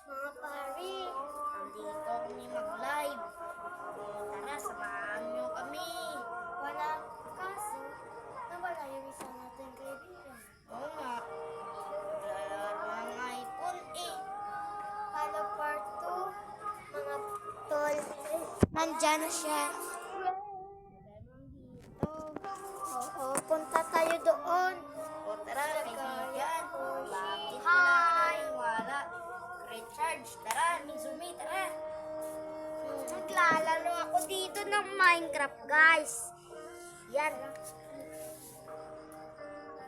Mga pare, Nandito kami mag-live. Tara, samahan nyo kami. wala kaso, nawala yung isa natin kaibigan. Oo nga. Lalaro ng iPhone eh. Halo part 2, mga tol. Nandyan na siya. Oo, punta tayo doon. O tara, kaibigan. Bakit Hi! wala? Great charge. Tara, Mizumi, tara. Naglalaro ako dito ng Minecraft, guys. Yan.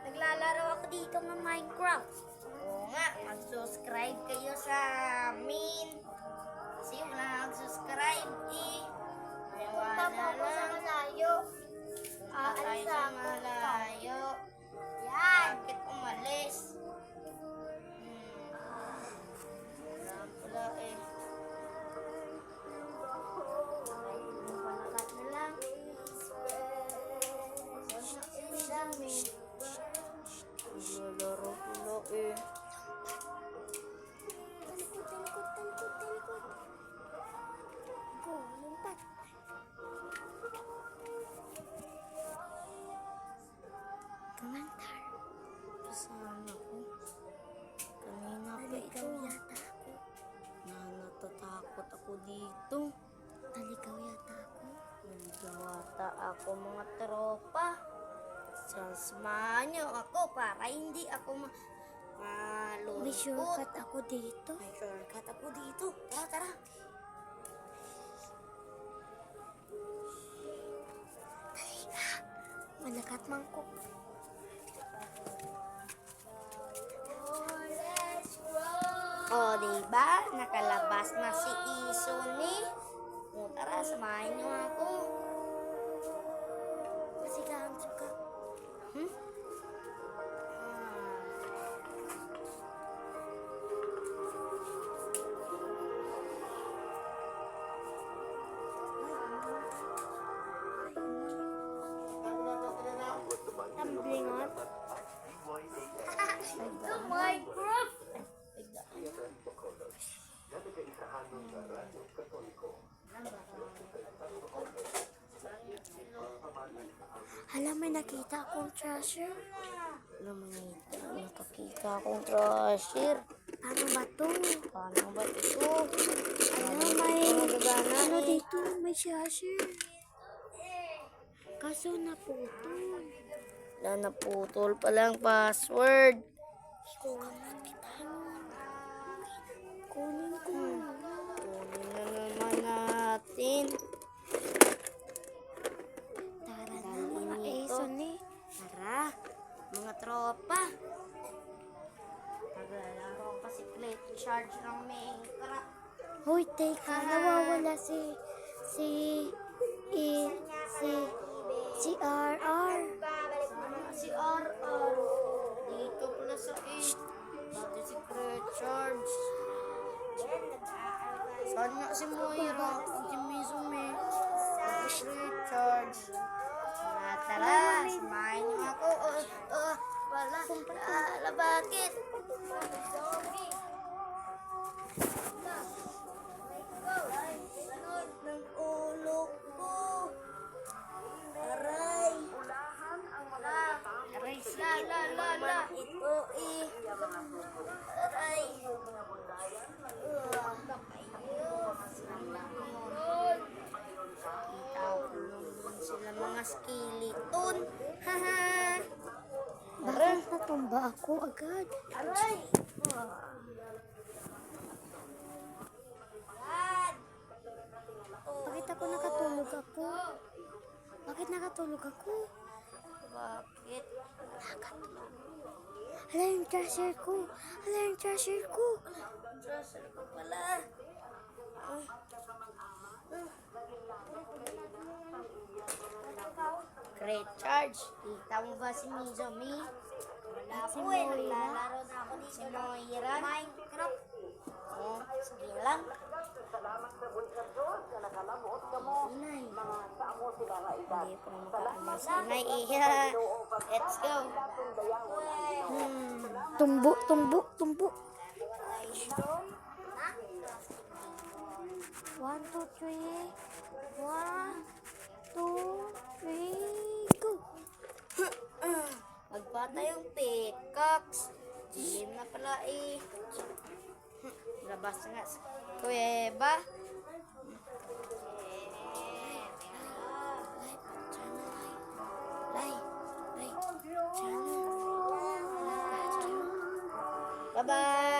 Naglalaro ako dito ng Minecraft. Oo nga, mag-subscribe kayo sa amin. Kasi wala nag-subscribe eh. Punta mo ako sa malayo. Punta tayo sa malayo. Yan. Bakit umalis? Wala pala eh. Panakat na lang. Naglalaro pala eh. Talikod. Go, lumpat. Kumantar. Saan ako? Kanina pa ito. Naligaw yata ako. Natatakot ako dito. Naligaw yata ako. Nagawata ako mga tropa. Sasamahan niyo ako para hindi ako malungkot. May shortcut ako dito. May shortcut ako dito. Tara, tara. Malakat mangkok. O, diba? Nakalabas na si Isoni. O, tara, samahan niyo ako. Masigahan suka. Hmm? Tumbling on. The Minecraft. Hala, may nakita akong treasure. Alam mo nakakita akong treasure. Ano ba to? Paano ba ito? Ano, may Magagana ano eh. dito? May treasure. Kaso naputol. Wala, naputol pa lang password. Kunin kita. Kunin ko. Kunin na naman natin. Tara na mga Dahil ito. Ason eh. Tara, mga tropa. Naglalaro kasi plate charge ng Minecraft. Hoy, teka, nawawala si RR. Si RR. Dito pala sa 8. Dati si plate charge. Saan nga si Moira? Si Mizumi. Plate charge. Tara, samahin niyo ako. Wala, bakit? Ng ulo ko. Aray. Aray, sige naman ito eh. Aray. Kita ko naman sila mga skeleton. Haha. Bakit natumba ako agad? Aray. Bakit ako nakatulog ako? Bakit nakatulog ako? Bakit? Hala yung treasure ko. Hala yung treasure ko. Treasure ko pala. Great charge. Kita mo ba si Mizumi? Wala Si po eh. Moira? Naglalaro na ako dito. Si Moira. Minecraft. Oh, sige lang. Inay. Hindi ko makakamas. Inay, iya. Let's go. Tumbo, tumbo, tumbo. Nabasa nga sa kuweba. Bye-bye.